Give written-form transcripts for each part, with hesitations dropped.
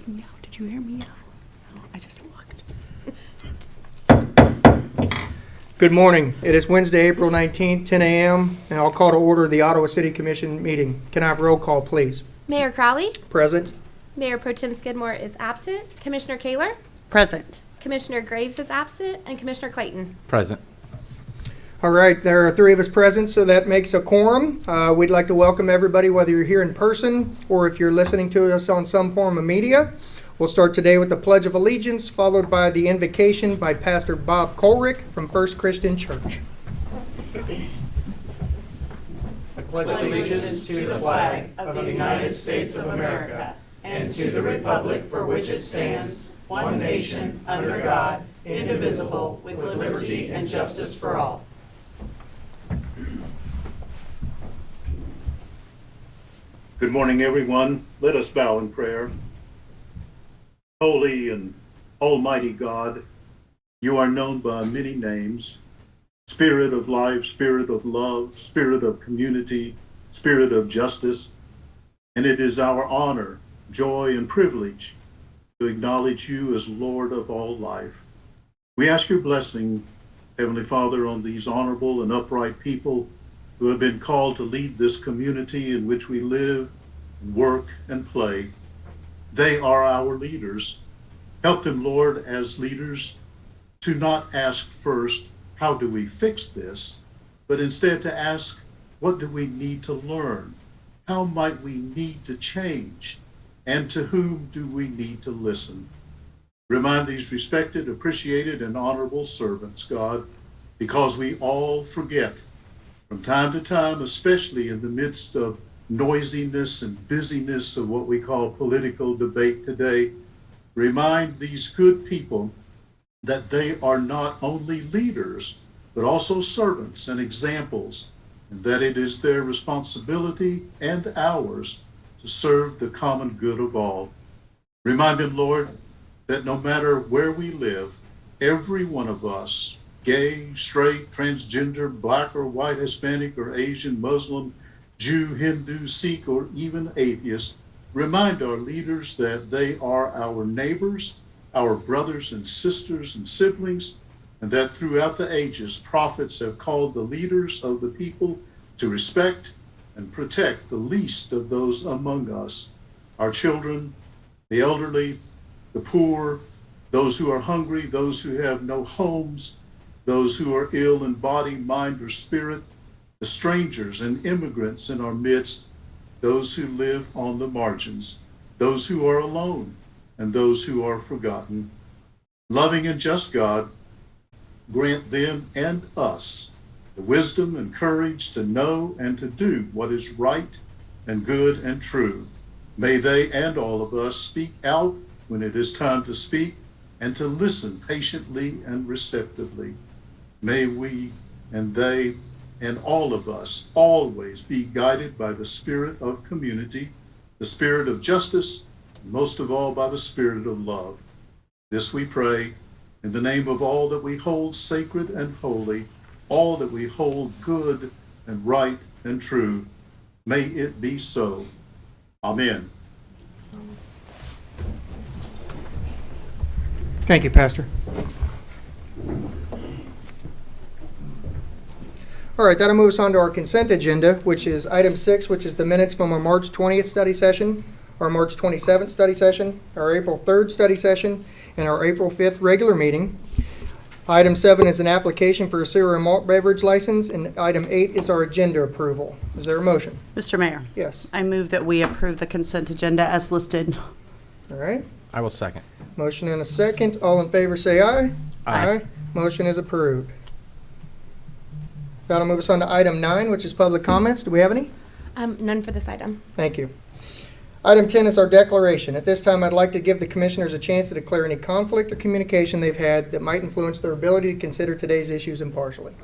meow? Did you hear meow? I just looked. Good morning. It is Wednesday, April 19th, 10 a.m., and I'll call to order the Ottawa City Commission meeting. Can I have roll call, please? Mayor Crowley, Present. Mayor Pro Tem Skidmore is absent, Commissioner Kaler, Present. Commissioner Graves is absent, and Commissioner Clayton. Present. All right, there are three of us present, so that makes a quorum. We'd like to welcome everybody, whether you're here in person or if you're listening to us on some form of media. We'll start today with the Pledge of Allegiance, followed by the invocation by Pastor Bob Kolrick from First Christian Church. I pledge allegiance to the flag of the United States of America and to the republic for which it stands, one nation, under God, indivisible, with liberty and justice for all. Good morning, everyone. Let us bow in prayer. Holy and almighty God, you are known by many names: Spirit of life, Spirit of love, Spirit of community, Spirit of justice. And it is our honor, joy, and privilege to acknowledge you as Lord of all life. We ask your blessing, Heavenly Father, on these honorable and upright people who have been called to lead this community in which we live, work, and play. They are our leaders. Help them, Lord, as leaders, to not ask first, how do we fix this? But instead to ask, what do we need to learn? How might we need to change? And to whom do we need to listen? Remind these respected, appreciated, and honorable servants, God, because we all forget from time to time, especially in the midst of noisiness and busyness of what we call political debate today. Remind these good people that they are not only leaders, but also servants and examples, and that it is their responsibility and ours to serve the common good of all. Remind them, Lord, that no matter where we live, every one of us, gay, straight, transgender, black or white, Hispanic or Asian, Muslim, Jew, Hindu, Sikh, or even atheist, remind our leaders that they are our neighbors, our brothers and sisters and siblings, and that throughout the ages, prophets have called the leaders of the people to respect and protect the least of those among us, our children, the elderly, the poor, those who are hungry, those who have no homes, those who are ill in body, mind, or spirit, the strangers and immigrants in our midst, those who live on the margins, those who are alone, and those who are forgotten. Loving and just God, grant them and us the wisdom and courage to know and to do what is right and good and true. May they and all of us speak out when it is time to speak and to listen patiently and receptively. May we and they and all of us always be guided by the spirit of community, the spirit of justice, and most of all by the spirit of love. This we pray in the name of all that we hold sacred and holy, all that we hold good and right and true. May it be so. Amen. Thank you, Pastor. All right, that'll move us on to our consent agenda, which is item 6, which is the minutes from our March 20th study session, our March 27th study session, our April 3rd study session, and our April 5th regular meeting. Item 7 is an application for a sewer and malt beverage license, and item 8 is our agenda approval. Is there a motion? Mr. Mayor, Yes. I move that we approve the consent agenda as listed. All right. I will second. Motion and a second. All in favor say aye. Aye. Motion is approved. That'll move us on to item 9, which is public comments. Do we have any? None for this item. Thank you. Item 10 is our declaration. At this time, I'd like to give the commissioners a chance to declare any conflict or communication they've had that might influence their ability to consider today's issues impartially.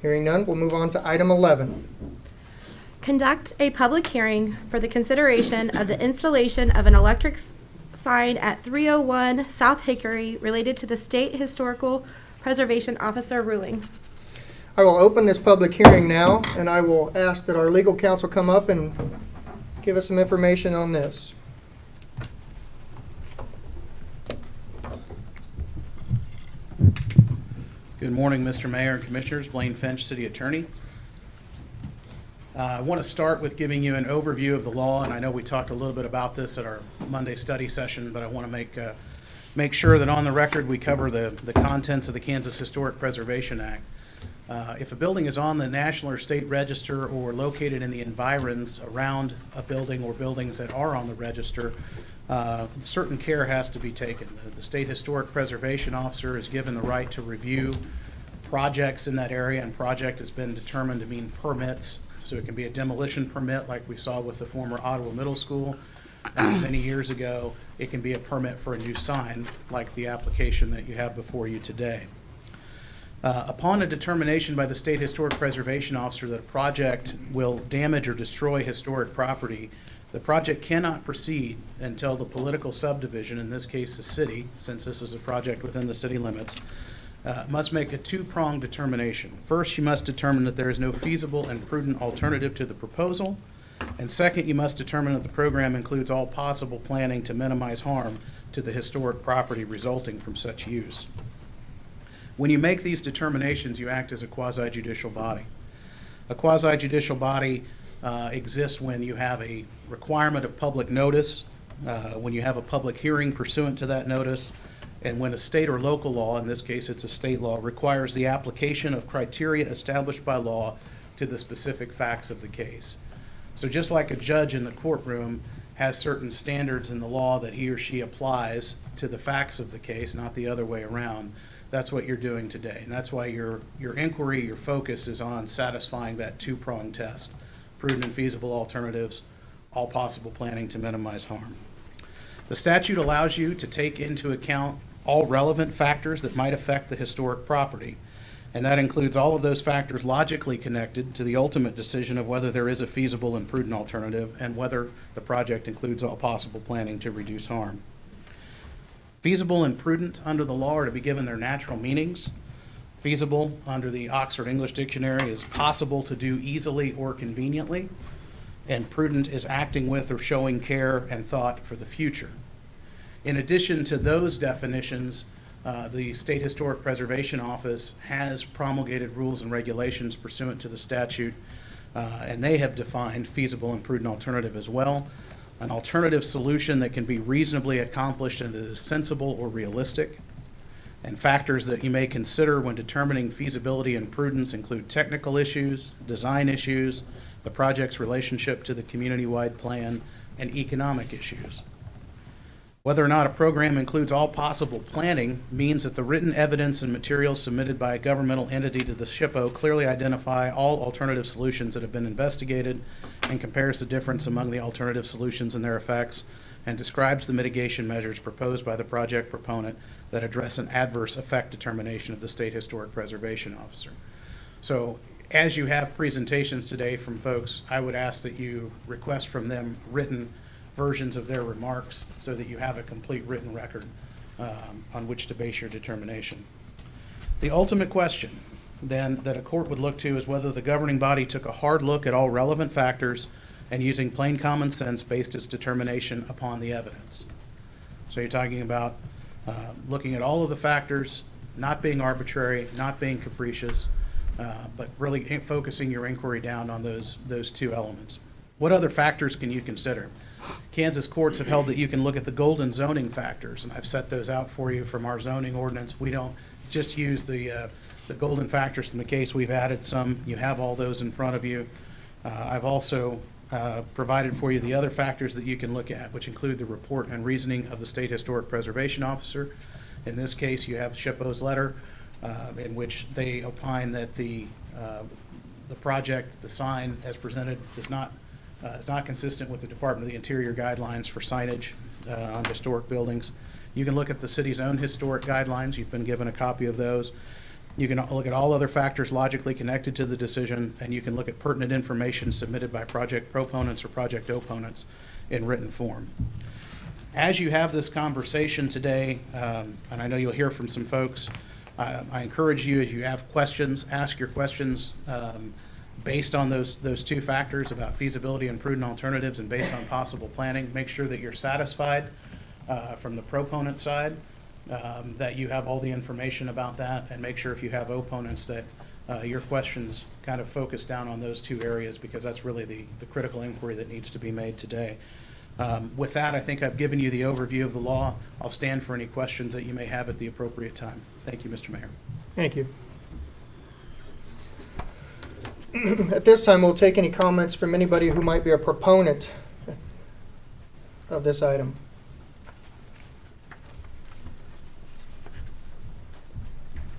Hearing none, we'll move on to item 11. Conduct a public hearing for the consideration of the installation of an electric sign at 301 South Hickory related to the State Historical Preservation Officer ruling. I will open this public hearing now, and I will ask that our legal counsel come up and give us some information on this. Good morning, Mr. Mayor and Commissioners. Blaine Finch, City Attorney. I want to start with giving you an overview of the law, and I know we talked a little bit about this at our Monday study session, but I want to make sure that on the record we cover the contents of the Kansas Historic Preservation Act. If a building is on the National or State Register or located in the environs around a building or buildings that are on the register, certain care has to be taken. The State Historic Preservation Officer is given the right to review projects in that area, and project has been determined to mean permits. So it can be a demolition permit like we saw with the former Ottawa Middle School many years ago. It can be a permit for a new sign like the application that you have before you today. Upon a determination by the State Historic Preservation Officer that a project will damage or destroy historic property, the project cannot proceed until the political subdivision, in this case the city, since this is a project within the city limits, must make a two-pronged determination. First, you must determine that there is no feasible and prudent alternative to the proposal. And second, you must determine that the program includes all possible planning to minimize harm to the historic property resulting from such use. When you make these determinations, you act as a quasi-judicial body. A quasi-judicial body exists when you have a requirement of public notice, when you have a public hearing pursuant to that notice, and when a state or local law, in this case it's a state law, requires the application of criteria established by law to the specific facts of the case. So just like a judge in the courtroom has certain standards in the law that he or she applies to the facts of the case, not the other way around, that's what you're doing today. And that's why your inquiry, your focus is on satisfying that two-pronged test: prudent and feasible alternatives, all possible planning to minimize harm. The statute allows you to take into account all relevant factors that might affect the historic property, and that includes all of those factors logically connected to the ultimate decision of whether there is a feasible and prudent alternative and whether the project includes all possible planning to reduce harm. Feasible and prudent under the law are to be given their natural meanings. Feasible under the Oxford English Dictionary is possible to do easily or conveniently, and prudent is acting with or showing care and thought for the future. In addition to those definitions, the State Historic Preservation Office has promulgated rules and regulations pursuant to the statute, and they have defined feasible and prudent alternative as well. An alternative solution that can be reasonably accomplished and that is sensible or realistic. And factors that you may consider when determining feasibility and prudence include technical issues, design issues, the project's relationship to the community-wide plan, and economic issues. Whether or not a program includes all possible planning means that the written evidence and materials submitted by a governmental entity to the SHPO clearly identify all alternative solutions that have been investigated and compares the difference among the alternative solutions and their effects, and describes the mitigation measures proposed by the project proponent that address an adverse effect determination of the State Historic Preservation Officer. So as you have presentations today from folks, I would ask that you request from them written versions of their remarks so that you have a complete written record on which to base your determination. The ultimate question then that a court would look to is whether the governing body took a hard look at all relevant factors and using plain common sense based its determination upon the evidence. So you're talking about looking at all of the factors, not being arbitrary, not being capricious, but really focusing your inquiry down on those two elements. What other factors can you consider? Kansas courts have held that you can look at the golden zoning factors, and I've set those out for you from our zoning ordinance. We don't just use the golden factors from the case. We've added some. You have all those in front of you. I've also provided for you the other factors that you can look at, which include the report and reasoning of the State Historic Preservation Officer. In this case, you have SHPO's letter in which they opine that the project, the sign as presented, is not consistent with the Department of the Interior guidelines for signage on historic buildings. You can look at the city's own historic guidelines. You've been given a copy of those. You can look at all other factors logically connected to the decision, and you can look at pertinent information submitted by project proponents or project opponents in written form. As you have this conversation today, and I know you'll hear from some folks, I encourage you, as you have questions, ask your questions based on those two factors about feasibility and prudent alternatives and based on possible planning. Make sure that you're satisfied from the proponent side that you have all the information about that, and make sure if you have opponents that your questions kind of focus down on those two areas, because that's really the critical inquiry that needs to be made today. With that, I think I've given you the overview of the law. I'll stand for any questions that you may have at the appropriate time. Thank you, Mr. Mayor. Thank you. At this time, we'll take any comments from anybody who might be a proponent of this item.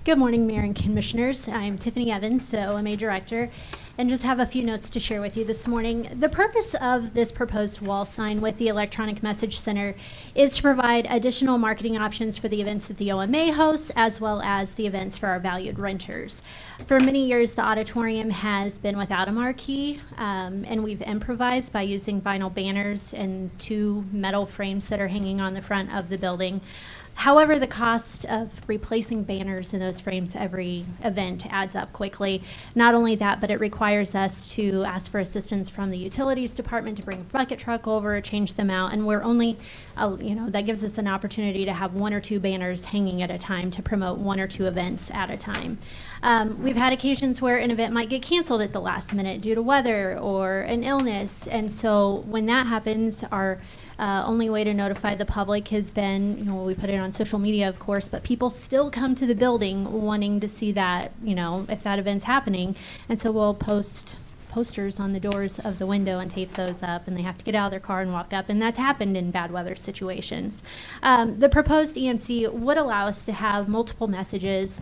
Good morning, Mayor and Commissioners. I'm Tiffany Evans, the OMA Director, and just have a few notes to share with you this morning. The purpose of this proposed wall sign with the Electronic Message Center is to provide additional marketing options for the events that the OMA hosts, as well as the events for our valued renters. For many years, the auditorium has been without a marquee, and we've improvised by using vinyl banners and 2 metal frames that are hanging on the front of the building. However, the cost of replacing banners in those frames every event adds up quickly. Not only that, but it requires us to ask for assistance from the utilities department to bring a bucket truck over, change them out, and we're only, that gives us an opportunity to have 1 or 2 banners hanging at a time to promote 1 or 2 events at a time. We've had occasions where an event might get canceled at the last minute due to weather or an illness, and so when that happens, our only way to notify the public has been, we put it on social media, of course, but people still come to the building wanting to see that, if that event's happening. And so we'll post posters on the doors of the window and tape those up, and they have to get out of their car and walk up, and that's happened in bad weather situations. The proposed EMC would allow us to have multiple messages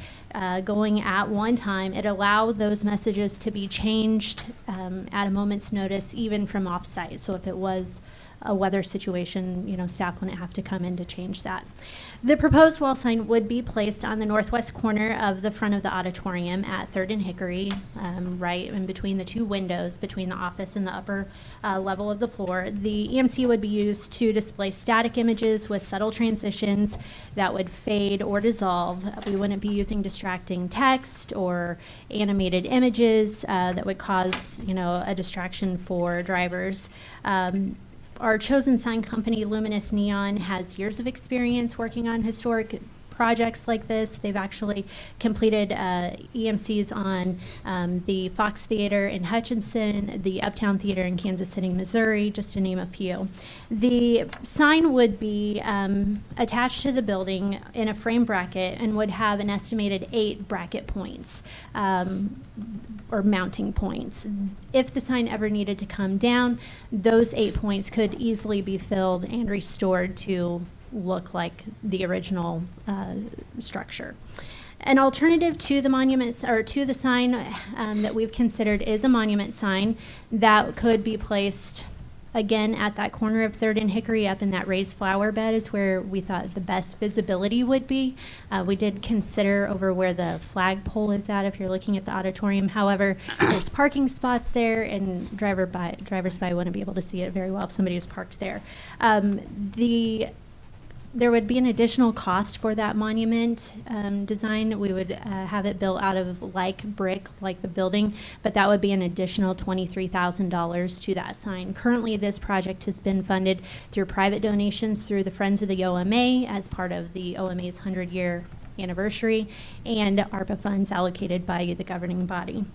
going at one time. It allows those messages to be changed at a moment's notice, even from off-site. So if it was a weather situation, staff wouldn't have to come in to change that. The proposed wall sign would be placed on the northwest corner of the front of the auditorium at 3rd and Hickory, right in between the 2 windows between the office and the upper level of the floor. The EMC would be used to display static images with subtle transitions that would fade or dissolve. We wouldn't be using distracting text or animated images that would cause, a distraction for drivers. Our chosen sign company, Luminous Neon, has years of experience working on historic projects like this. They've actually completed EMCs on the Fox Theater in Hutchinson, the Uptown Theater in Kansas City, Missouri, just to name a few. The sign would be attached to the building in a frame bracket and would have an estimated 8 bracket points. Or mounting points. If the sign ever needed to come down, those 8 points could easily be filled and restored to look like the original structure. An alternative to the monuments or to the sign that we've considered is a monument sign that could be placed again at that corner of 3rd and Hickory, up in that raised flower bed is where we thought the best visibility would be. We did consider over where the flagpole is at if you're looking at the auditorium. However, there's parking spots there, and drivers by wouldn't be able to see it very well if somebody was parked there. There would be an additional cost for that monument design. We would have it built out of like brick, like the building, but that would be an additional $23,000 to that sign. Currently, this project has been funded through private donations through the Friends of the OMA as part of the OMA's 100-year anniversary, and ARPA funds allocated by the governing body.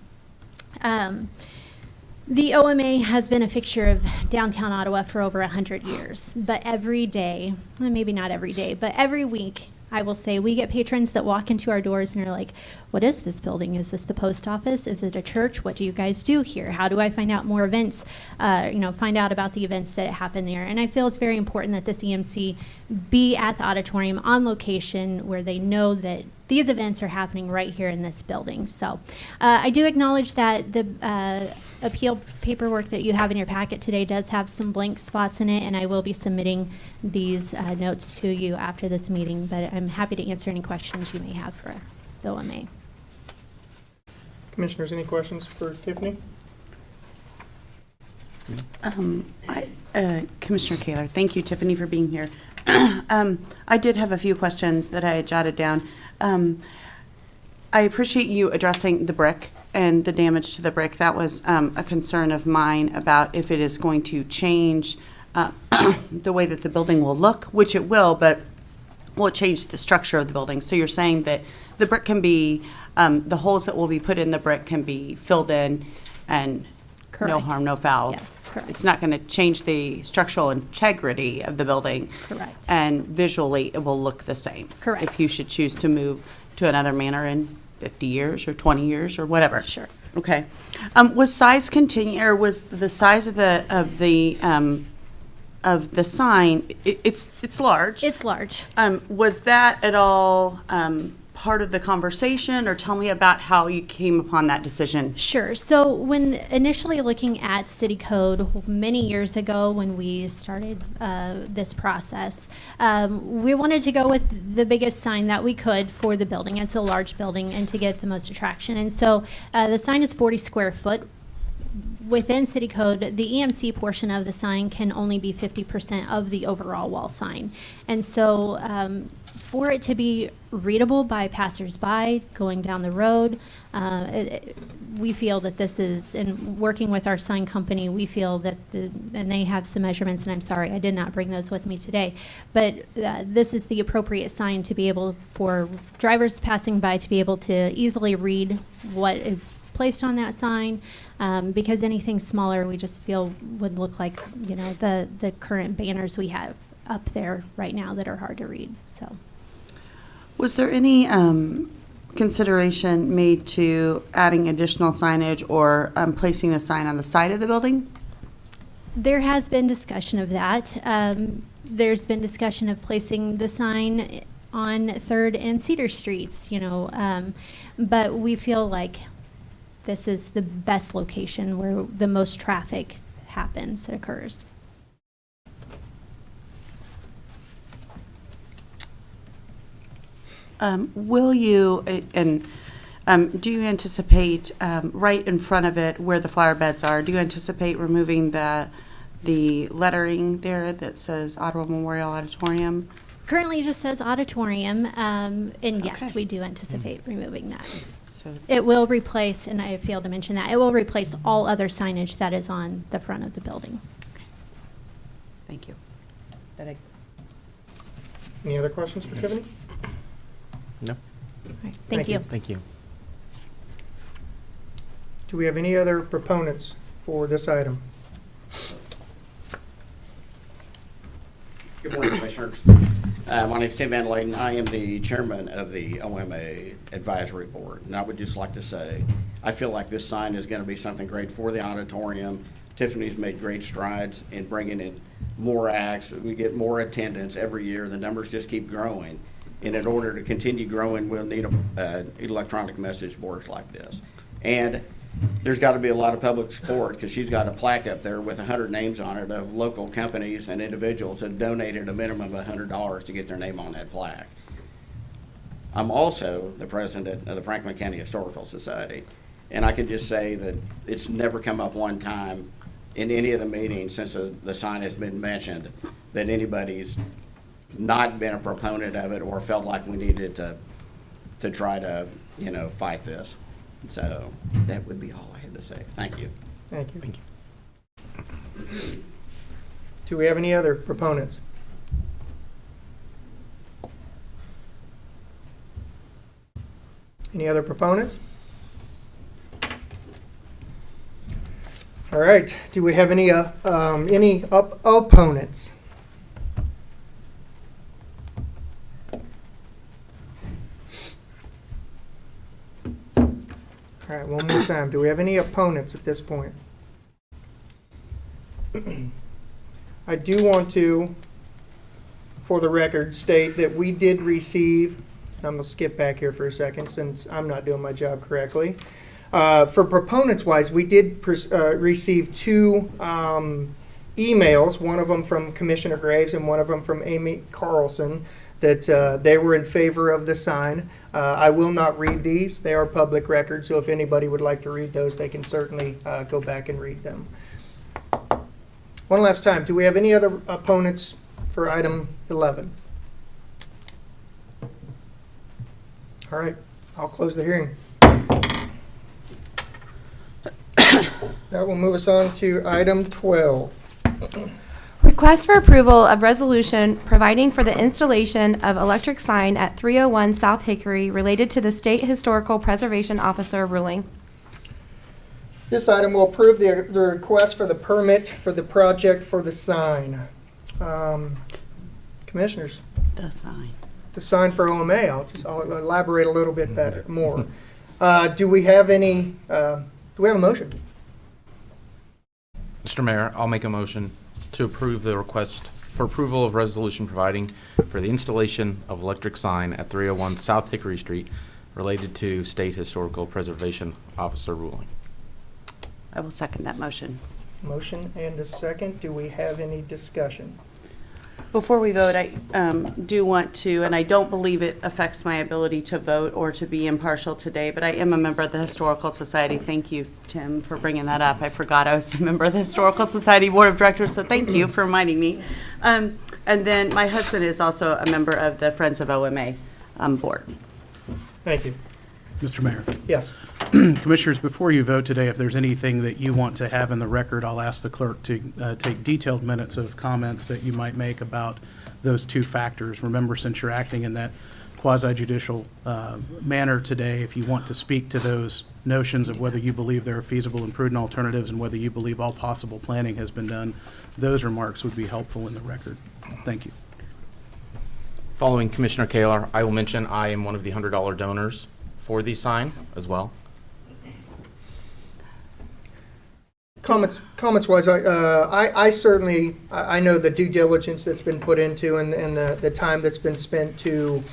The OMA has been a fixture of downtown Ottawa for over 100 years, but every day, well, maybe not every day, but every week, I will say we get patrons that walk into our doors and are like, what is this building? Is this the post office? Is it a church? What do you guys do here? How do I find out more events, find out about the events that happen there? And I feel it's very important that this EMC be at the auditorium on location where they know that these events are happening right here in this building. So I do acknowledge that the appeal paperwork that you have in your packet today does have some blank spots in it, and I will be submitting these notes to you after this meeting, but I'm happy to answer any questions you may have for the OMA. Commissioners, any questions for Tiffany? Commissioner Kaler, thank you, Tiffany, for being here. I did have a few questions that I had jotted down. I appreciate you addressing the brick and the damage to the brick. That was a concern of mine about if it is going to change the way that the building will look, which it will, but will change the structure of the building. So you're saying that the brick can be, the holes that will be put in the brick can be filled in and no Correct. harm, no foul? Yes, correct. It's not going to change the structural integrity of the building? Correct. And visually, it will look the same? Correct. If you should choose to move to another manor in 50 years or 20 years or whatever? Sure. Okay. Was size continue, or was the size of the sign, it's large? It's large. Was that at all part of the conversation, or tell me about how you came upon that decision? Sure. So when initially looking at city code many years ago, when we started this process, we wanted to go with the biggest sign that we could for the building. It's a large building, and to get the most attraction. And so the sign is 40 square foot. Within city code, the EMC portion of the sign can only be 50% of the overall wall sign. And so for it to be readable by passersby going down the road, we feel that this is, and working with our sign company, we feel that, and they have some measurements, and I'm sorry, I did not bring those with me today, but this is the appropriate sign to be able, for drivers passing by to be able to easily read what is placed on that sign, because anything smaller, we just feel would look like, you know, the current banners we have up there right now that are hard to read, so. Was there any consideration made to adding additional signage or placing the sign on the side of the building? There has been discussion of that. There's been discussion of placing the sign on 3rd and Cedar Streets, you know, but we feel like this is the best location where the most traffic occurs. Will you, do you anticipate, right in front of it where the flower beds are, do you anticipate removing the lettering there that says Ottawa Memorial Auditorium? Currently, it just says auditorium, and yes, Okay. we do anticipate removing that. So, It will replace, and I failed to mention that, it will replace all other signage that is on the front of the building. thank you. Any other questions for Tiffany? No, All right, Thank thank you. you. thank you. Do we have any other proponents for this item? Good morning, Commissioners. My name is Tim Van Layden. I am the chairman of the OMA Advisory Board. And I would just like to say, I feel like this sign is going to be something great for the auditorium. Tiffany's made great strides in bringing in more acts. We get more attendance every year. The numbers just keep growing. And in order to continue growing, we'll need electronic message boards like this. And there's got to be a lot of public support, because she's got a plaque up there with 100 names on it of local companies and individuals that donated a minimum of $100 to get their name on that plaque. I'm also the president of the Franklin County Historical Society, and I can just say that it's never come up one time in any of the meetings since the sign has been mentioned that anybody's not been a proponent of it or felt like we needed to try to, you know, fight this. So that would be all I had to say. Thank you. Thank you. Thank you. Do we have any other proponents? Any other proponents? All right, do we have any opponents? All right, one more time. Do we have any opponents at this point? I do want to, for the record, state that we did receive, I'm going to skip back here for a second since I'm not doing my job correctly. For proponents-wise, we did receive two emails, one of them from Commissioner Graves and one of them from Amy Carlson, that they were in favor of the sign. I will not read these. They are public records, so if anybody would like to read those, they can certainly go back and read them. One last time, do we have any other opponents for item 11? All right, I'll close the hearing. That will move us on to item 12. Request for approval of resolution providing for the installation of electric sign at 301 South Hickory related to the State Historical Preservation Officer ruling. This item will approve the request for the permit for the project for the sign. Commissioners, The sign. the sign for OMA, I'll elaborate a little bit better, more. Do we have any, do we have a motion? Mr. Mayor, I'll make a motion to approve the request for approval of resolution providing for the installation of electric sign at 301 South Hickory Street related to State Historical Preservation Officer ruling. I will second that motion. Motion and a second. Do we have any discussion? Before we vote, I do want to, and I don't believe it affects my ability to vote or to be impartial today, but I am a member of the Historical Society. Thank you, Tim, for bringing that up. I forgot I was a member of the Historical Society Board of Directors, so thank you for reminding me. And then my husband is also a member of the Friends of OMA Board. Thank you. Mr. Mayor. Yes. Commissioners, before you vote today, if there's anything that you want to have in the record, I'll ask the clerk to take detailed minutes of comments that you might make about those two factors. Remember, since you're acting in that quasi-judicial manner today, if you want to speak to those notions of whether you believe there are feasible and prudent alternatives and whether you believe all possible planning has been done, those remarks would be helpful in the record. Thank you. Following Commissioner Kaler, I will mention I am one of the $100 donors for the sign as well. Comments wise, I certainly, I know the due diligence that's been put into and the time that's been spent to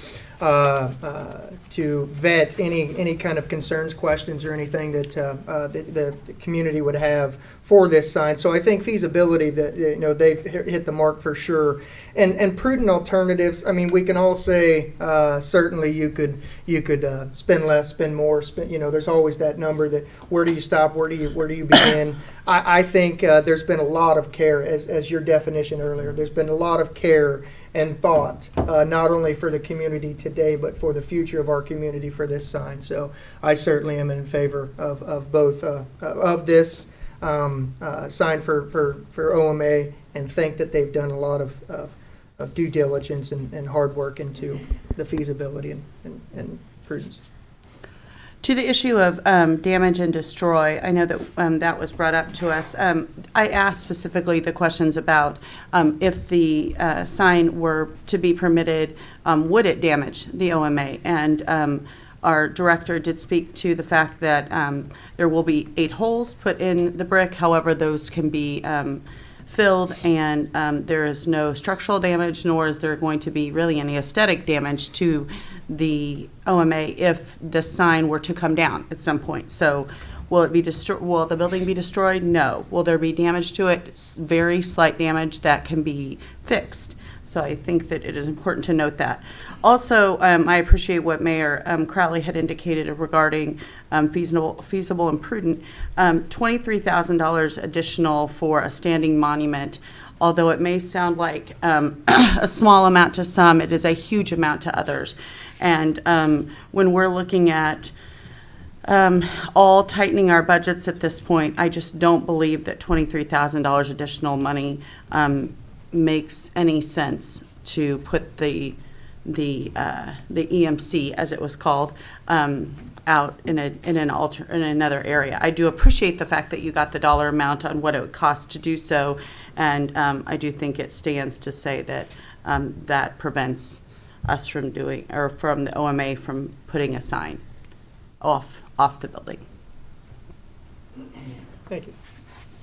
vet any kind of concerns, questions, or anything that the community would have for this sign. So I think feasibility, that they've hit the mark for sure. And prudent alternatives, I mean, we can all say certainly you could spend less, spend more, there's always that number that where do you stop, where do you begin. I think there's been a lot of care, as your definition earlier, there's been a lot of care and thought, not only for the community today, but for the future of our community for this sign. So I certainly am in favor of both, of this sign for OMA, and think that they've done a lot of due diligence and hard work into the feasibility and prudence. To the issue of damage and destroy, I know that that was brought up to us. I asked specifically the questions about if the sign were to be permitted, would it damage the OMA? And our director did speak to the fact that there will be 8 holes put in the brick. However, those can be filled, and there is no structural damage, nor is there going to be really any aesthetic damage to the OMA if the sign were to come down at some point. So will it be will the building be destroyed? No. Will there be damage to it? Very slight damage that can be fixed. So I think that it is important to note that. Also, I appreciate what Mayor Crowley had indicated regarding feasible and prudent. $23,000 additional for a standing monument. Although it may sound like a small amount to some, it is a huge amount to others. And when we're looking at all tightening our budgets at this point, I just don't believe that $23,000 additional money makes any sense to put the EMC, as it was called, out in another area. I do appreciate the fact that you got the dollar amount on what it would cost to do so, and I do think it stands to say that that prevents us from doing, or from the OMA from putting a sign off the building. Thank you.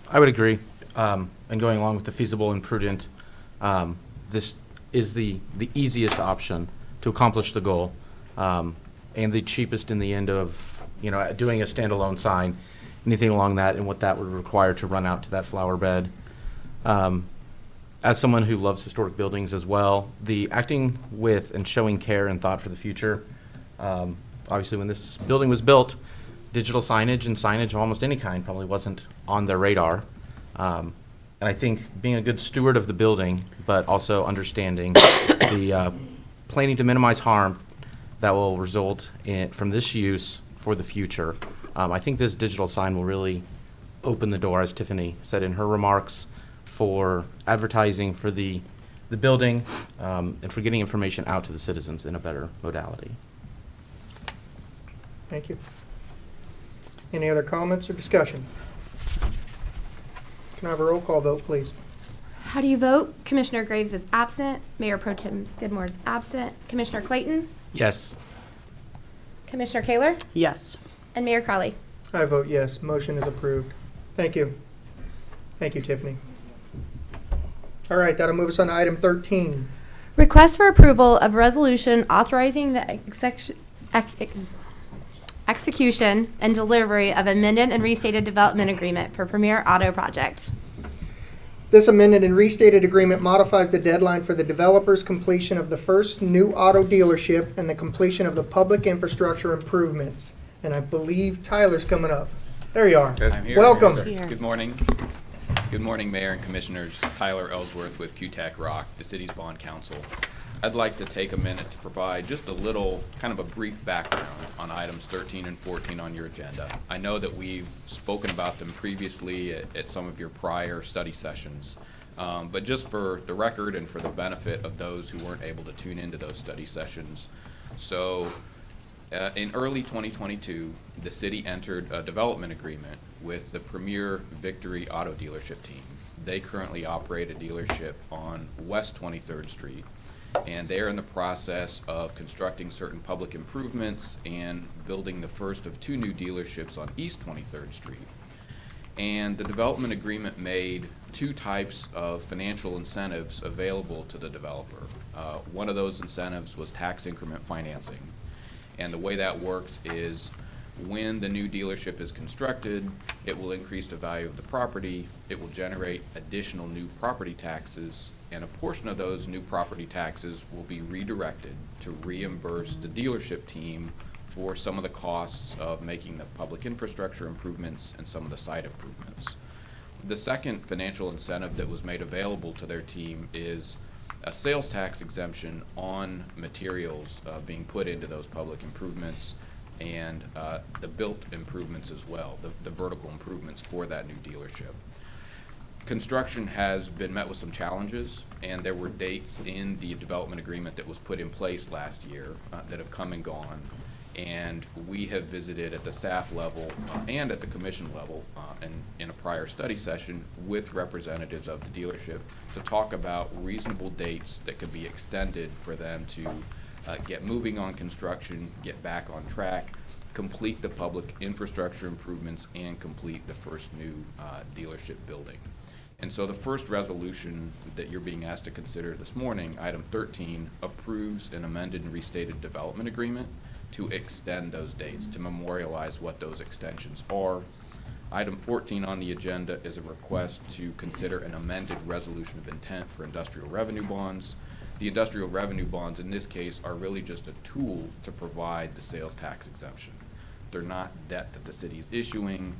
I would agree. And going along with the feasible and prudent, this is the easiest option to accomplish the goal, and the cheapest in the end of doing a standalone sign, anything along that, and what that would require to run out to that flower bed. As someone who loves historic buildings as well, the acting with and showing care and thought for the future. Obviously, when this building was built, digital signage and signage of almost any kind probably wasn't on their radar. And I think being a good steward of the building, but also understanding the planning to minimize harm that will result from this use for the future. I think this digital sign will really open the door, as Tiffany said in her remarks, for advertising for the building, and for getting information out to the citizens in a better modality. Thank you. Any other comments or discussion? Can I have a roll call vote, please? How do you vote? Commissioner Graves is absent. Mayor Pro Tem Skidmore is absent. Commissioner Clayton? Yes. Commissioner Kaler? Yes. And Mayor Crowley? I vote yes. Motion is approved. Thank you. Thank you, Tiffany. All right, that'll move us on to item 13. Request for approval of resolution authorizing the execution and delivery of amended and restated development agreement for Premier Auto Project. This amended and restated agreement modifies the deadline for the developer's completion of the first new auto dealership and the completion of the public infrastructure improvements. And I believe Tyler's coming up. There you are. I'm here. Welcome. Here. Good morning. Good morning, Mayor and Commissioners. Tyler Ellsworth with QTAC Rock, the city's bond counsel. I'd like to take a minute to provide just a little, kind of a brief background on items 13 and 14 on your agenda. I know that we've spoken about them previously at some of your prior study sessions, but just for the record and for the benefit of those who weren't able to tune into those study sessions. So in early 2022, the city entered a development agreement with the Premier Victory Auto Dealership team. They currently operate a dealership on West 23rd Street, and they are in the process of constructing certain public improvements and building the first of 2 new dealerships on East 23rd Street. And the development agreement made 2 types of financial incentives available to the developer. One of those incentives was tax increment financing. And the way that works is when the new dealership is constructed, it will increase the value of the property, it will generate additional new property taxes, and a portion of those new property taxes will be redirected to reimburse the dealership team for some of the costs of making the public infrastructure improvements and some of the site improvements. The second financial incentive that was made available to their team is a sales tax exemption on materials being put into those public improvements, and the built improvements as well, the vertical improvements for that new dealership. Construction has been met with some challenges, and there were dates in the development agreement that was put in place last year that have come and gone. And we have visited at the staff level and at the commission level and in a prior study session with representatives of the dealership to talk about reasonable dates that could be extended for them to get moving on construction, get back on track, complete the public infrastructure improvements, and complete the first new dealership building. And so the first resolution that you're being asked to consider this morning, item 13, approves an amended and restated development agreement to extend those dates, to memorialize what those extensions are. Item 14 on the agenda is a request to consider an amended resolution of intent for industrial revenue bonds. The industrial revenue bonds in this case are really just a tool to provide the sales tax exemption. They're not debt that the city is issuing,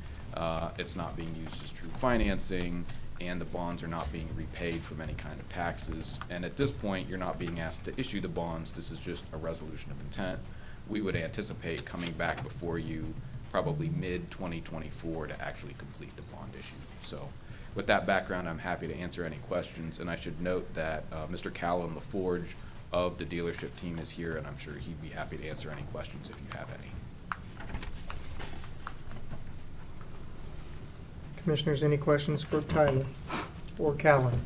it's not being used as true financing, and the bonds are not being repaid from any kind of taxes. And at this point, you're not being asked to issue the bonds, this is just a resolution of intent. We would anticipate coming back before you probably mid-2024 to actually complete the bond issue. So with that background, I'm happy to answer any questions, and I should note that Mr. Callum LaForge of the dealership team is here, and I'm sure he'd be happy to answer any questions if you have any. Commissioners, any questions for Tyler or Callan?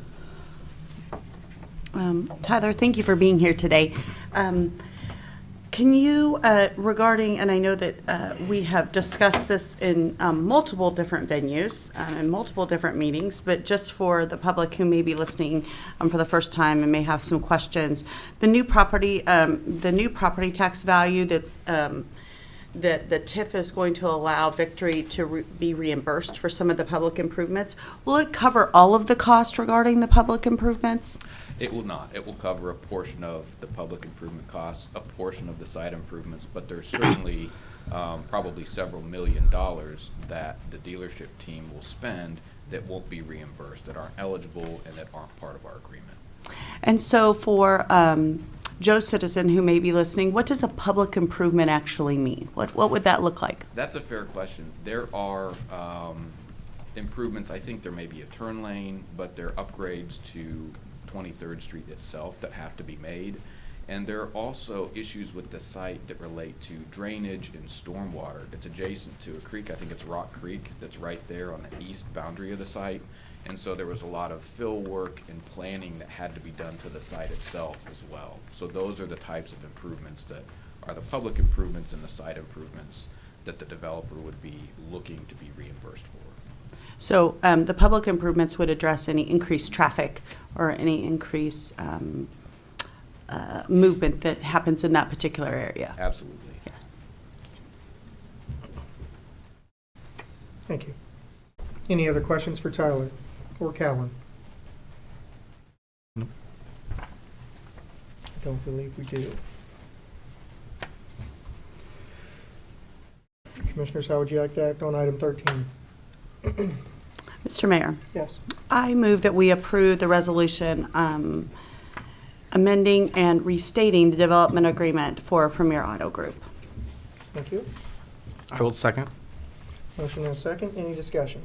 Tyler, thank you for being here today. Can you, regarding, and I know that we have discussed this in multiple different venues and multiple different meetings, but just for the public who may be listening for the first time and may have some questions, the new property tax value that's that the TIF is going to allow Victory to be reimbursed for some of the public improvements. Will it cover all of the costs regarding the public improvements? It will not. It will cover a portion of the public improvement costs, a portion of the site improvements, but there's certainly probably several $1 million that the dealership team will spend that won't be reimbursed, that aren't eligible and that aren't part of our agreement. And so for Joe Citizen who may be listening, what does a public improvement actually mean? What would that look like? That's a fair question. There are improvements, I think there may be a turn lane, but there are upgrades to 23rd Street itself that have to be made. And there are also issues with the site that relate to drainage and stormwater. It's adjacent to a creek, I think it's Rock Creek, that's right there on the east boundary of the site. And so there was a lot of fill work and planning that had to be done to the site itself as well. So those are the types of improvements that are the public improvements and the site improvements that the developer would be looking to be reimbursed for. So the public improvements would address any increased traffic or any increased movement that happens in that particular area. Absolutely. Yes. Thank you. Any other questions for Tyler or Callan? Nope. I don't believe we do. Commissioners, how would you like to act on item 13? Mr. Mayor, Yes. I move that we approve the resolution amending and restating the development agreement for Premier Auto Group. Thank you. I will second. Motion and a second. Any discussion?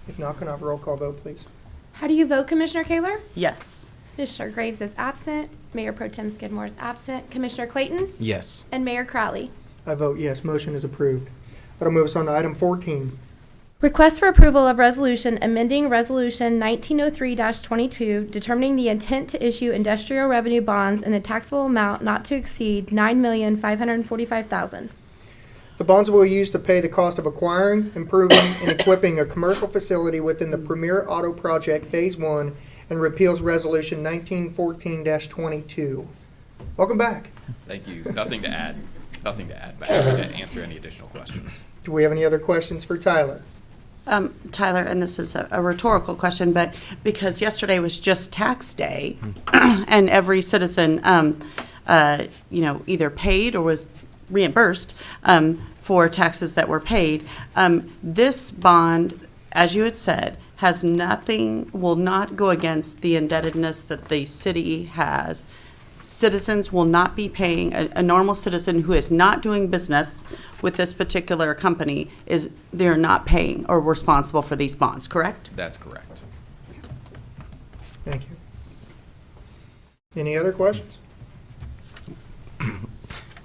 If not, can I have a roll call vote, please? How do you vote, Commissioner Kaler? Yes. Commissioner Graves is absent. Mayor Pro Tem Skidmore is absent. Commissioner Clayton? Yes. And Mayor Crowley. I vote yes. Motion is approved. That'll move us on to item 14. Request for approval of resolution amending Resolution 1903-22, determining the intent to issue industrial revenue bonds in the taxable amount not to exceed $9,545,000. The bonds will be used to pay the cost of acquiring, improving, and equipping a commercial facility within the Premier Auto Project Phase 1 and repeals Resolution 1914-22. Welcome back. Thank you. Nothing to add. Nothing to add, but happy to answer any additional questions. Do we have any other questions for Tyler? Tyler, and this is a rhetorical question, but because yesterday was just tax day, and every citizen, either paid or was reimbursed for taxes that were paid, this bond, as you had said, has nothing, will not go against the indebtedness that the city has. Citizens will not be paying, a normal citizen who is not doing business with this particular company, they're not paying or responsible for these bonds, correct? That's correct. Thank you. Any other questions?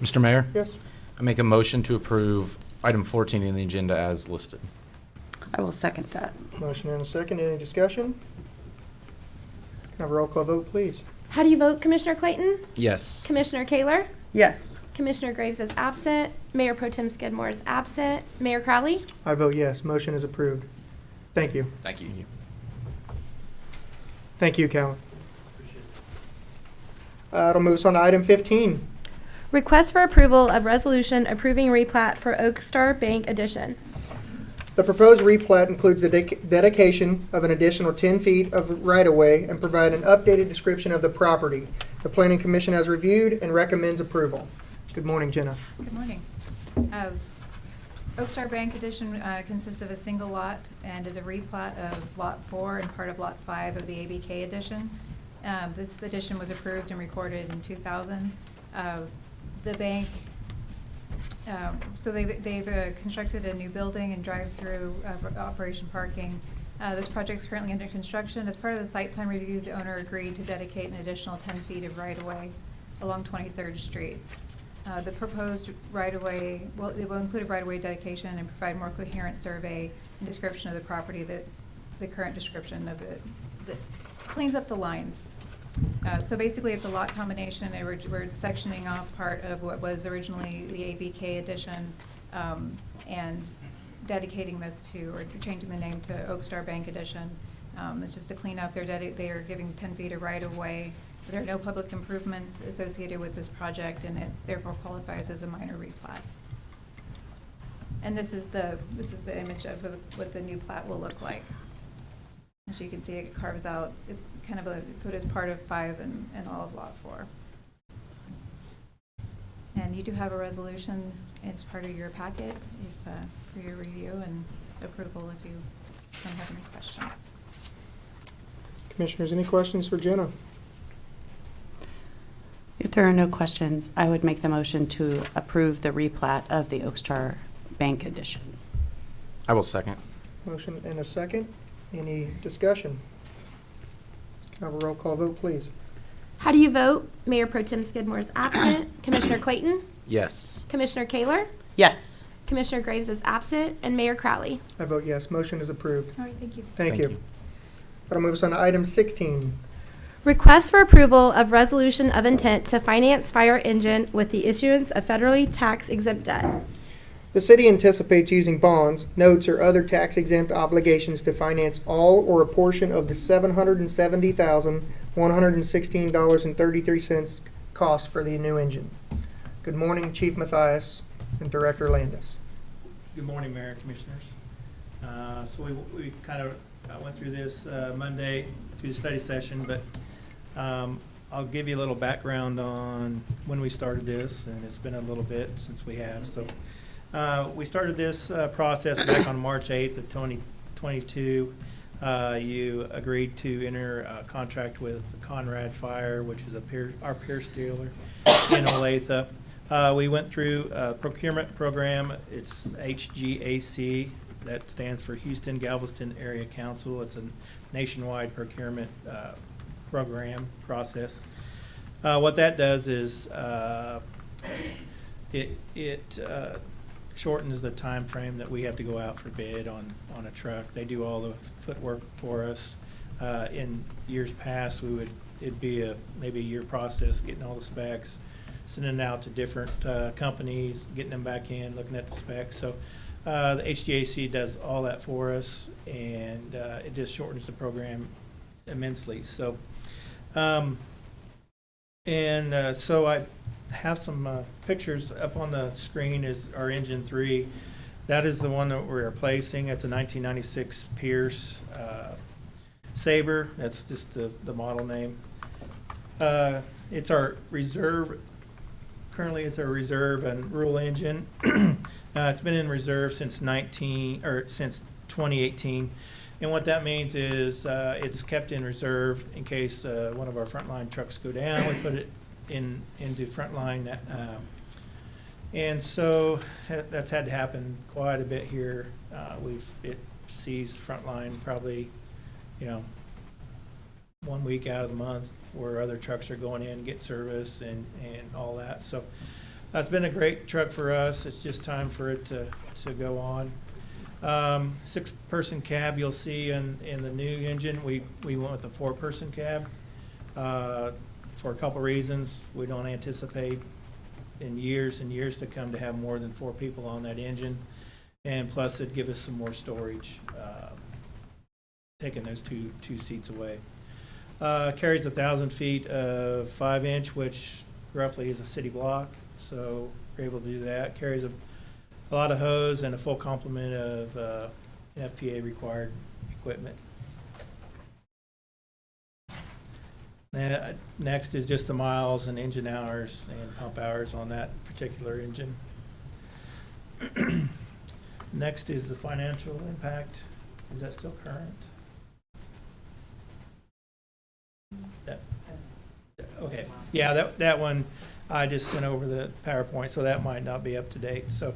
Mr. Mayor, Yes. I make a motion to approve item 14 in the agenda as listed. I will second that. Motion and a second. Any discussion? Can I have a roll call vote, please? How do you vote, Commissioner Clayton? Yes. Commissioner Kaler? Yes. Commissioner Graves is absent. Mayor Pro Tem Skidmore is absent. Mayor Crowley? I vote yes. Motion is approved. Thank you. Thank you. Thank you, Callan. It'll move us on to item 15. Request for approval of resolution approving replat for Oak Star Bank addition. The proposed replat includes the dedication of an additional 10 feet of right-of-way and provide an updated description of the property. The Planning Commission has reviewed and recommends approval. Good morning, Jenna. Good morning. Oak Star Bank Edition consists of a single lot and is a replat of Lot 4 and part of Lot 5 of the ABK Edition. This addition was approved and recorded in 2000. The bank, so they've constructed a new building and drive-through operation parking. This project is currently under construction. As part of the site plan review, the owner agreed to dedicate an additional 10 feet of right-of-way along 23rd Street. The proposed right-of-way, it will include a right-of-way dedication and provide more coherent survey and description of the property that the current description of it that cleans up the lines. So basically, it's a lot combination, and we're sectioning off part of what was originally the ABK Edition and dedicating this to, or changing the name to Oak Star Bank Edition. It's just to clean up. They are giving 10 feet of right-of-way. There are no public improvements associated with this project, and it therefore qualifies as a minor replat. And this is the image of what the new plat will look like. As you can see, it carves out, it's kind of so it is part of 5 and all of Lot 4. And you do have a resolution as part of your packet for your review and approval if you don't have any questions. Commissioners, any questions for Jenna? If there are no questions, I would make the motion to approve the replat of the Oak Star Bank Edition. I will second. Motion and a second. Any discussion? Can I have a roll call vote, please? How do you vote? Mayor Pro Tem Skidmore is absent. Commissioner Clayton? Yes. Commissioner Kaler? Yes. Commissioner Graves is absent. And Mayor Crowley? I vote yes. Motion is approved. All right, thank you. Thank you. That'll move us on to item 16. Request for approval of resolution of intent to finance fire engine with the issuance of federally tax exempt debt. The city anticipates using bonds, notes, or other tax-exempt obligations to finance all or a portion of the $770,116.33 cost for the new engine. Good morning, Chief Matthias and Director Landis. Good morning, Mayor and Commissioners. So we kind of went through this Monday through the study session, but I'll give you a little background on when we started this, and it's been a little bit since we have. So we started this process back on March 8th of 2022. You agreed to enter a contract with Conrad Fire, which is our Pierce dealer in Olathe. We went through a procurement program. It's HGAC. That stands for Houston Galveston Area Council. It's a nationwide procurement program process. What that does is it shortens the time frame that we have to go out for bid on a truck. They do all the footwork for us. In years past, it'd be maybe a year process getting all the specs, sending it out to different companies, getting them back in, looking at the specs. So the HGAC does all that for us, and it just shortens the program immensely. So, so I have some pictures up on the screen. Is our engine 3. That is the one that we're replacing. It's a 1996 Pierce Sabre. That's just the model name. It's our reserve. Currently, it's our reserve and rural engine. It's been in reserve since 2018, and what that means is it's kept in reserve in case one of our frontline trucks go down. We put it into frontline, and so that's had to happen quite a bit here. It sees frontline probably, 1 week out of the month, where other trucks are going in, get service and all that. So that's been a great truck for us. It's just time for it to go on. 6-person cab you'll see in the new engine. We went with a 4-person cab for a couple reasons. We don't anticipate in years and years to come to have more than 4 people on that engine. And plus it'd give us some more storage, taking those two seats away. Carries 1,000 feet of 5-inch, which roughly is a city block, so we're able to do that. Carries a lot of hose and a full complement of FPA required equipment. Next is just the miles and engine hours and pump hours on that particular engine. Next is the financial impact. Is that still current? Okay, yeah, that one I just sent over the PowerPoint, so that might not be up to date. So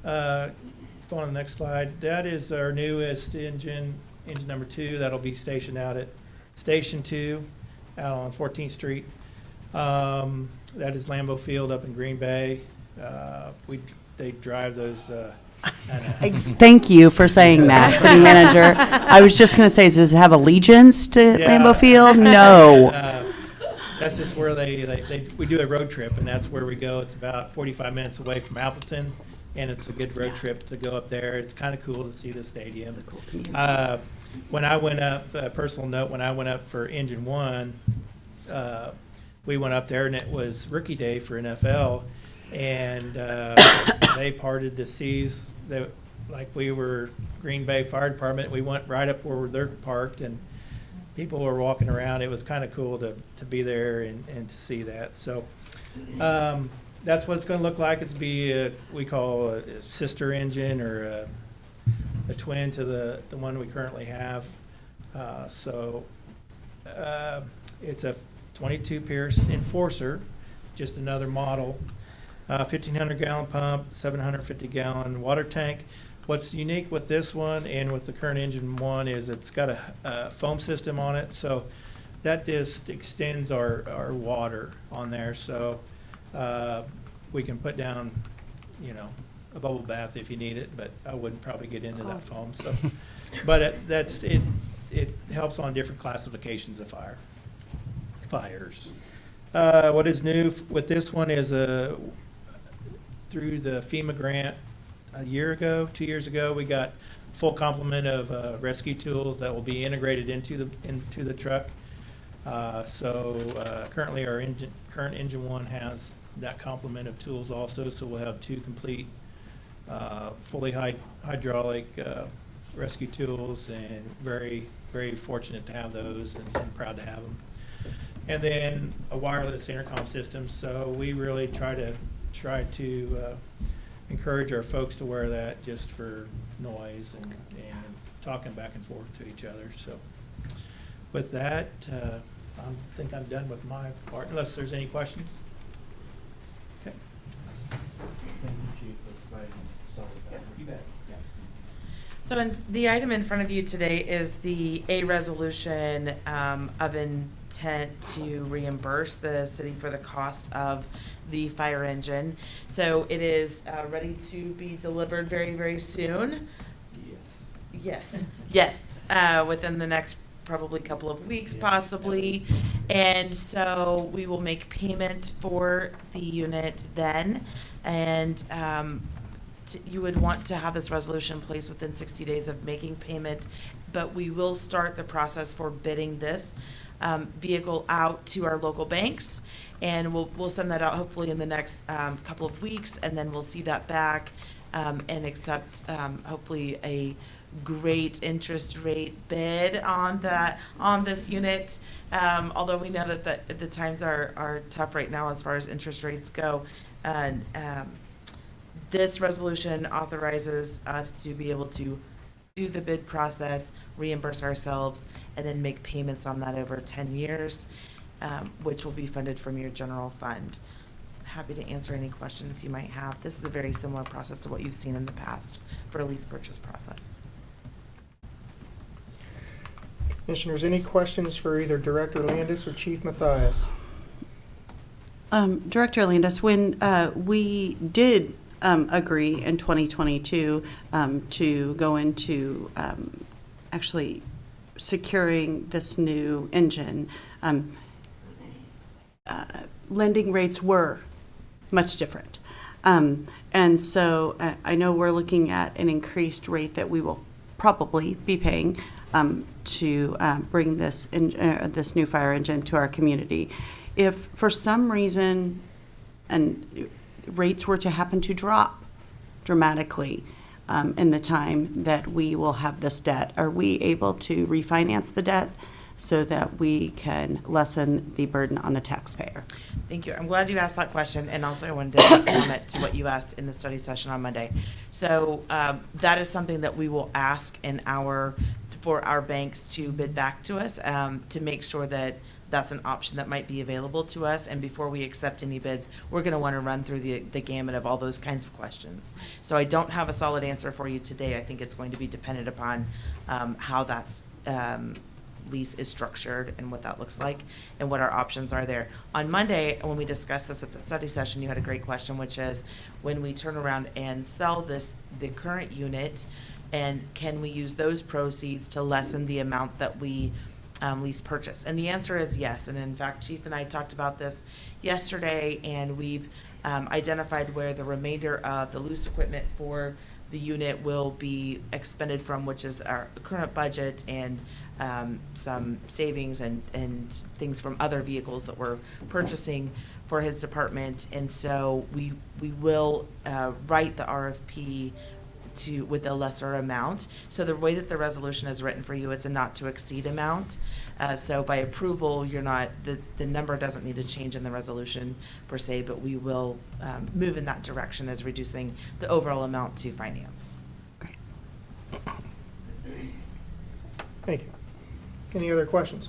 go on to the next slide. That is our newest engine number 2. That'll be stationed out at Station 2 out on 14th Street. That is Lambeau Field up in Green Bay. They drive those. Thank you for saying that, City Manager. I was just going to say, does it have allegiance to Lambeau Field? No. That's just where we do a road trip, and that's where we go. It's about 45 minutes away from Appleton, and it's a good road trip to go up there. It's kind of cool to see the stadium. When I went up, a personal note, when I went up for Engine 1, we went up there, and it was rookie day for NFL, and they parted the seas. Like we were Green Bay Fire Department. We went right up where they're parked, and people were walking around. It was kind of cool to be there and to see that. So that's what it's going to look like. It's we call a sister engine or a twin to the one we currently have. It's a 22 Pierce Enforcer, just another model. 1,500 gallon pump, 750 gallon water tank. What's unique with this one and with the current engine one is it's got a foam system on it, so that just extends our water on there. So we can put down, you know, a bubble bath if you need it, but I wouldn't probably get into that foam. So, but it helps on different classifications of fires. What is new with this one is through the FEMA grant a year ago, 2 years ago, we got full complement of rescue tools that will be integrated into the truck. So currently our current engine one has that complement of tools also, so we'll have 2 complete fully hydraulic rescue tools, and very, very fortunate to have those and proud to have them. And then a wireless intercom system, so we really try to encourage our folks to wear that just for noise and talking back and forth to each other. So with that, I think I'm done with my part, unless there's any questions. Okay. Thank you, Chief. You bet. So the item in front of you today is a resolution of intent to reimburse the city for the cost of the fire engine. So it is ready to be delivered very, very soon. Yes, within the next probably couple of weeks, possibly. And so we will make payment for the unit then. And you would want to have this resolution placed within 60 days of making payment, but we will start the process for bidding this vehicle out to our local banks, and we'll send that out hopefully in the next couple of weeks, and then we'll see that back and accept hopefully a great interest rate bid on this unit. Although we know that the times are tough right now as far as interest rates go, and this resolution authorizes us to be able to do the bid process, reimburse ourselves, and then make payments on that over 10 years, which will be funded from your general fund. Happy to answer any questions you might have. This is a very similar process to what you've seen in the past for a lease purchase process. Commissioners, any questions for either Director Landis or Chief Mathias? Director Landis, when we did agree in 2022 to go into actually securing this new engine, lending rates were much different. And so I know we're looking at an increased rate that we will probably be paying to bring this new fire engine to our community. If for some reason rates were to happen to drop dramatically in the time that we will have this debt, are we able to refinance the debt so that we can lessen the burden on the taxpayer? Thank you. I'm glad you asked that question, and also I wanted to comment to what you asked in the study session on Monday. So that is something that we will ask for our banks to bid back to us to make sure that that's an option that might be available to us. And before we accept any bids, we're going to want to run through the gamut of all those kinds of questions. So I don't have a solid answer for you today. I think it's going to be dependent upon how that's lease is structured and what that looks like and what our options are there. On Monday, when we discussed this at the study session, you had a great question, which is when we turn around and sell the current unit, and can we use those proceeds to lessen the amount that we lease purchase? And the answer is yes. And in fact, Chief and I talked about this yesterday, and we've identified where the remainder of the loose equipment for the unit will be expended from, which is our current budget and some savings and things from other vehicles that we're purchasing for his department. And so we will write the RFP with a lesser amount. So the way that the resolution is written for you, it's a not to exceed amount. So by approval, the number doesn't need to change in the resolution per se, but we will move in that direction as reducing the overall amount to finance. Thank you. Any other questions?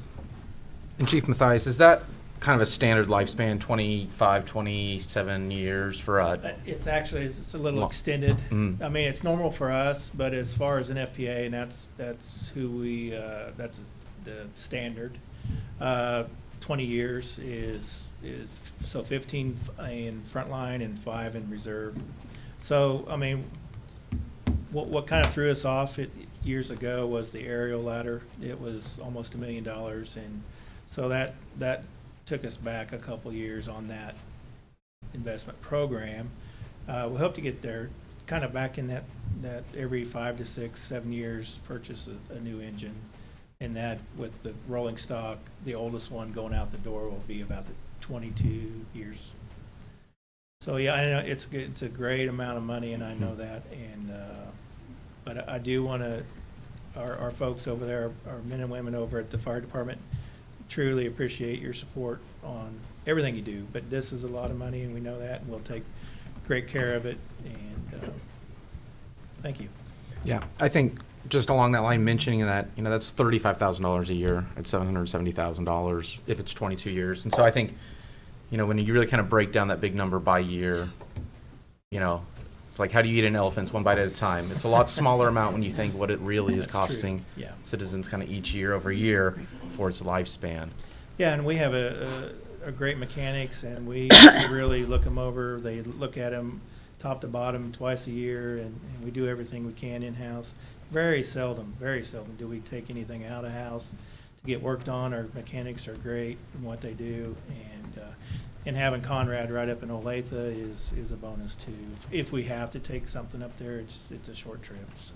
And Chief Mathias, is that kind of a standard lifespan, 25, 27 years for a, It's actually, it's a little Long. extended. Mm. I mean, it's normal for us, but as far as an FPA, and that's who we, that's the standard. 20 years is, so 15 in frontline and 5 in reserve. So, I mean, what kind of threw us off years ago was the aerial ladder. It was almost $1 million, and so that took us back a couple years on that investment program. We hope to get there, kind of back in that every 5 to 6, 7 years, purchase a new engine. And that, with the rolling stock, the oldest one going out the door will be about the 22 years. So, yeah, I know it's a great amount of money, and I know that. And but I do want to, our folks over there, our men and women over at the fire department, truly appreciate your support on everything you do. But this is a lot of money, and we know that, and we'll take great care of it. And thank you. yeah, I think just along that line, mentioning that, you know, that's $35,000 a year at $770,000 if it's 22 years. And so I think, you know, when you really kind of break down that big number by year, you know, it's like, how do you eat an elephant? It's one bite at a time. It's a lot smaller amount when you think what it really is That's true. costing Yeah. citizens kind of each year over year for its lifespan. Yeah, and we have a great mechanics, and we really look them over. They look at them top to bottom twice a year, and we do everything we can in-house. Very seldom do we take anything out of house to get worked on. Our mechanics are great in what they do, and having Conrad right up in Olathe is a bonus too. If we have to take something up there, it's a short trip, so.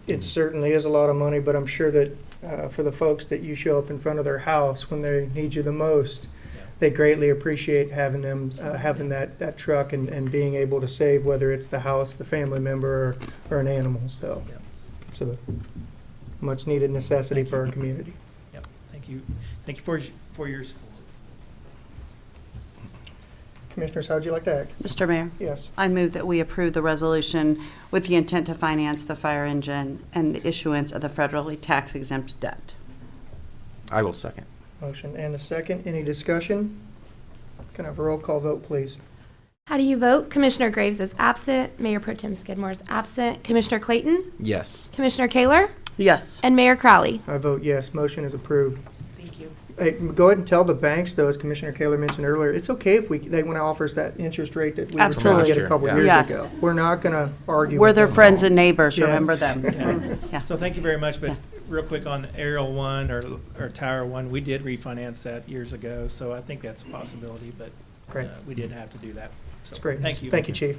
It certainly is a lot of money, but I'm sure that for the folks that you show up in front of their house when they need you the most, they greatly appreciate having them, having that truck and being able to save, whether it's the house, the family member, or an animal. So Yeah. it's a much needed necessity for our community. Yep, thank you for your support. Commissioners, how'd you like to act? Mr. Mayor, Yes. I move that we approve the resolution with the intent to finance the fire engine and the issuance of the federally tax exempt debt. I will second. Motion and a second. Any discussion? Can I have a roll call vote, please? How do you vote? Commissioner Graves is absent. Mayor Pro Tem Skidmore is absent. Commissioner Clayton? Yes. Commissioner Kaler? Yes. And Mayor Crowley? I vote yes. Motion is approved. Thank you. Hey, go ahead and tell the banks, though, as Commissioner Kaler mentioned earlier, it's okay if they want to offer us that interest rate that we were trying to Absolutely. get a couple Yeah. years Yes. ago. We're not going to argue. We're with their them. friends and neighbors, Yes. remember them. Yeah. Yeah. So thank you very much, but Yeah. real quick on Aerial One or Tower One, we did refinance that years ago, so I think that's a possibility, but Great. we did have to do that. So, That's great. Thank you. Thank you, Chief.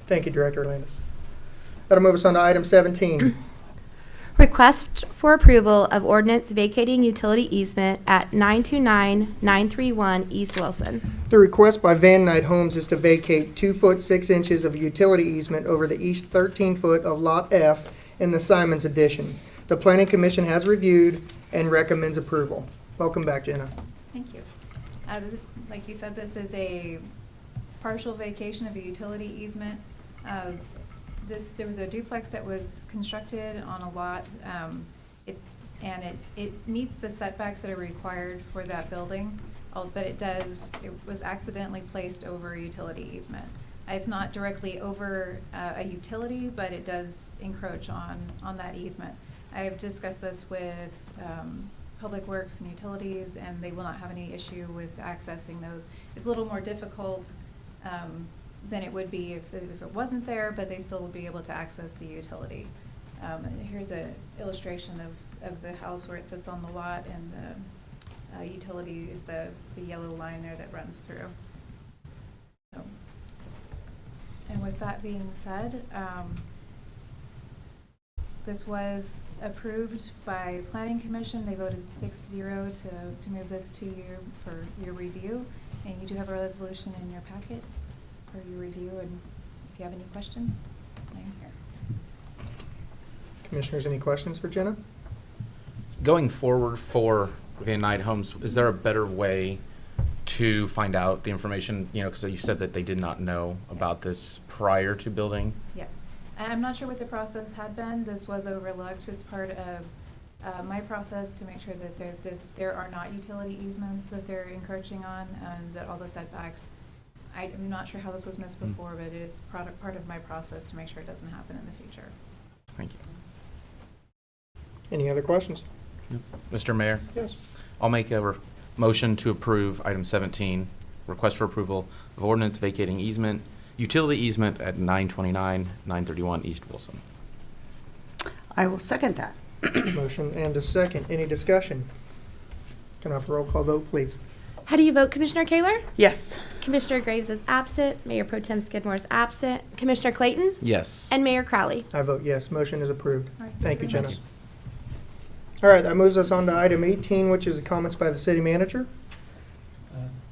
Thank you, Director Landis. That'll move us on to item 17. Request for approval of ordinance vacating utility easement at 929-931 East Wilson. The request by Van Knight Homes is to vacate 2 foot 6 inches of utility easement over the east 13 foot of Lot F in the Simons addition. The Planning Commission has reviewed and recommends approval. Welcome back, Jenna. Thank you. Like you said, this is a partial vacation of a utility easement. There was a duplex that was constructed on a lot, it meets the setbacks that are required for that building, but it was accidentally placed over a utility easement. It's not directly over a utility, but it does encroach on that easement. I have discussed this with Public Works and Utilities, and they will not have any issue with accessing those. It's a little more difficult than it would be if it wasn't there, but they still would be able to access the utility. Here's an illustration of the house where it sits on the lot, and the utility is the yellow line there that runs through. So, and with that being said, this was approved by Planning Commission. They voted 6-0 to move this to you for your review. And you do have a resolution in your packet for your review. And if you have any questions, I am here. Commissioners, any questions for Jenna? Going forward for Van Knight Homes, is there a better way to find out the information? You know, because you said that they did not know about this prior to building. Yes. And I'm not sure what the process had been. This was overlooked. It's part of my process to make sure that there are not utility easements that they're encroaching on, and that all the setbacks. I'm not sure how this was missed before, but it is part of my process to make sure it doesn't happen in the future. Thank you. Any other questions? Mr. Mayor, Yes. I'll make a motion to approve item 17, request for approval of ordinance vacating easement, utility easement at 929, 931 East Wilson. I will second that. Motion and a second. Any discussion? Can I have a roll call vote, please? How do you vote, Commissioner Kaler? Yes. Commissioner Graves is absent. Mayor Pro Tem Skidmore is absent. Commissioner Clayton? Yes. And Mayor Crowley. I vote yes. Motion is approved. All right, Thank you, very Jenna. much. All right, that moves us on to item 18, which is comments by the city manager.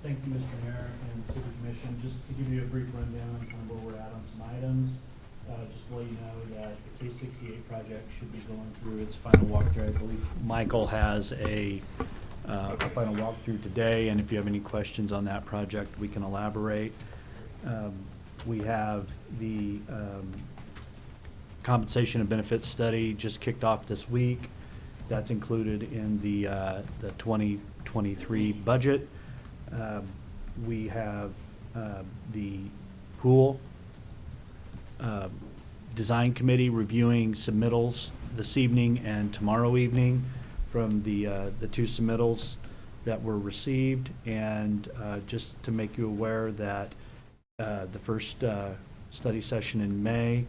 Thank you, Mr. Mayor and City Commission. Just to give you a brief rundown on kind of where we're at on some items, just to let you know that the K68 project should be going through its final walkthrough. I believe Michael has a final walkthrough today, and if you have any questions on that project, we can elaborate. We have the compensation and benefits study just kicked off this week. That's included in the 2023 budget. We have the pool design committee reviewing submittals this evening and tomorrow evening from the two submittals that were received. And just to make you aware that the first study session in May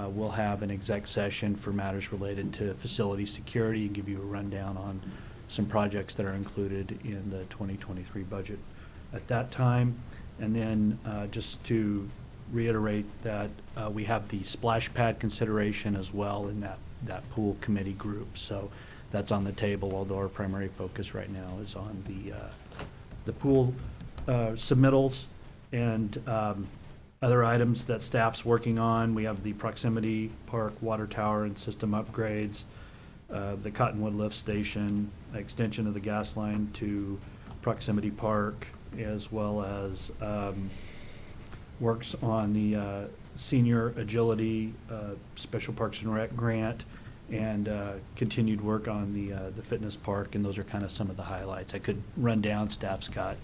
we'll have an exec session for matters related to facility security and give you a rundown on some projects that are included in the 2023 budget at that time. And then just to reiterate that we have the splash pad consideration as well in that pool committee group. So that's on the table, although our primary focus right now is on the pool submittals and other items that staff's working on. We have the Proximity Park water tower and system upgrades, the Cottonwood lift station, extension of the gas line to Proximity Park, as well as works on the senior agility special parks and rec grant, and continued work on the fitness park, and those are kind of some of the highlights. I could run down, staff's got.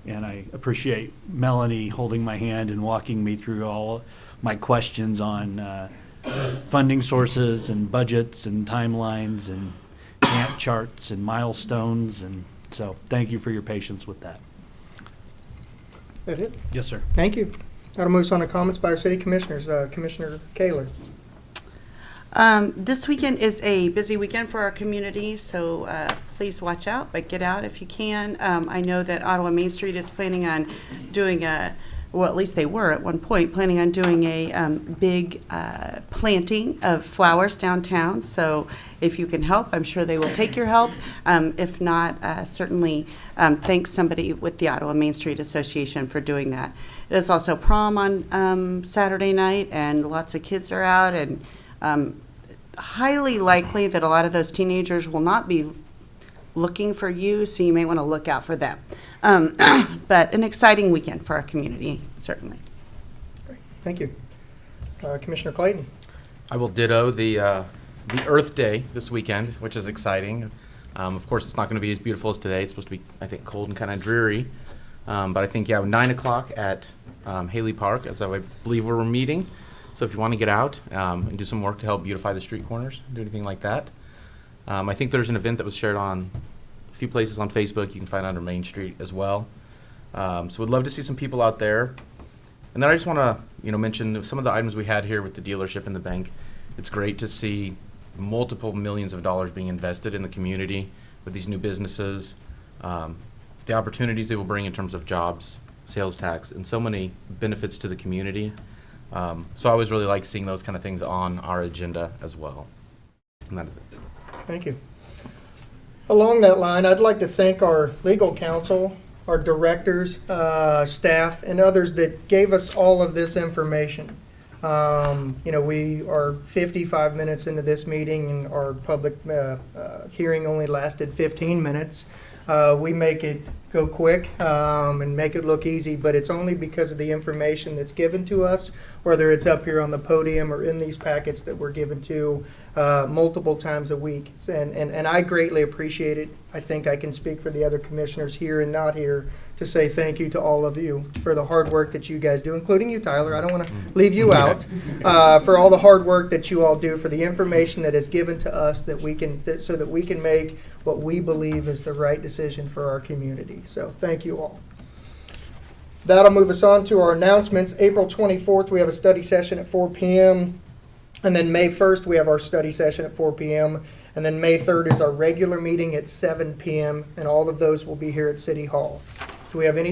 And I appreciate Melanie holding my hand and walking me through all my questions on funding sources and budgets and timelines and Gantt charts and milestones. And so thank you for your patience with that. That it? Yes, sir. Thank you. That'll move us on to comments by our city commissioners. Commissioner Kaler. This weekend is a busy weekend for our community, so please watch out, but get out if you can. I know that Ottawa Main Street is planning on doing well, at least they were at one point, planning on doing a big planting of flowers downtown. So if you can help, I'm sure they will take your help. If not, certainly thank somebody with the Ottawa Main Street Association for doing that. It is also prom on Saturday night, and lots of kids are out, and highly likely that a lot of those teenagers will not be looking for you, so you may want to look out for them. But an exciting weekend for our community, certainly. Thank you. Commissioner Clayton. I will ditto the Earth Day this weekend, which is exciting. Of course, it's not going to be as beautiful as today. It's supposed to be, I think, cold and kind of dreary. But I think, 9 o'clock at Haley Park, as I believe we're meeting. So if you want to get out and do some work to help beautify the street corners, do anything like that. I think there's an event that was shared on a few places on Facebook. You can find it under Main Street as well. So we'd love to see some people out there. And then I just want to, mention some of the items we had here with the dealership and the bank. It's great to see multiple millions of dollars being invested in the community with these new businesses, the opportunities they will bring in terms of jobs, sales tax, and so many benefits to the community. So I always really like seeing those kind of things on our agenda as well. And that is it. Thank you. Along that line, I'd like to thank our legal counsel, our directors, staff, and others that gave us all of this information. We are 55 minutes into this meeting, and our public hearing only lasted 15 minutes. We make it go quick and make it look easy, but it's only because of the information that's given to us, whether it's up here on the podium or in these packets that we're given to multiple times a week. And I greatly appreciate it. I think I can speak for the other commissioners here and not here to say thank you to all of you for the hard work that you guys do, including you, Tyler. I don't want to leave you out, for all the hard work that you all do, for the information that is given to us so that we can make what we believe is the right decision for our community. So thank you all. That'll move us on to our announcements. April 24th, we have a study session at 4 p.m. And then May 1st, we have our study session at 4 p.m. And then May 3rd is our regular meeting at 7 p.m. And all of those will be here at City Hall. Do we have any